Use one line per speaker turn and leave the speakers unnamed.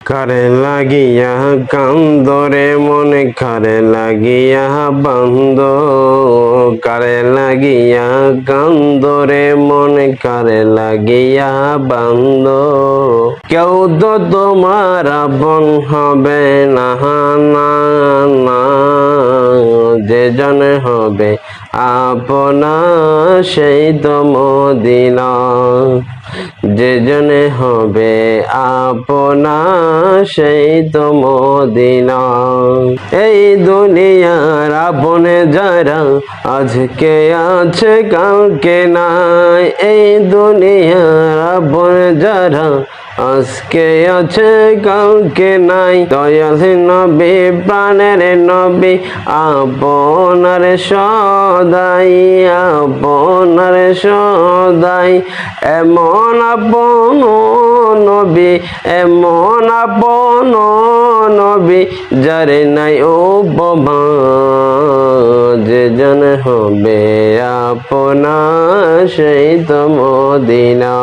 কারে লাগিয়া কান্দরে মনে কারে লাগিয়া বান্দ, কারে লাগিয়া কান্দরে মনে কারে লাগিয়া বান্দ। কেউ তো তোমার আপন হবে না, না না, যে জন হবে আপনা সেই তো মদিনা, যে জনে হবে আপনা সেই তো মদিনা। এই দুনিয়ার আপনে যারা আজকে আছে কালকে নাই, এই দুনিয়ার আপনে যারা আজকে আছে কালকে নাই। দয়াল নবী প্রাণের নবী আপনার সদাই, আপনার সদাই। এমন আপন নবী, এমন আপন নবী যারে নাই উপমা, যে জন হবে আপনা সেই তো মদিনা।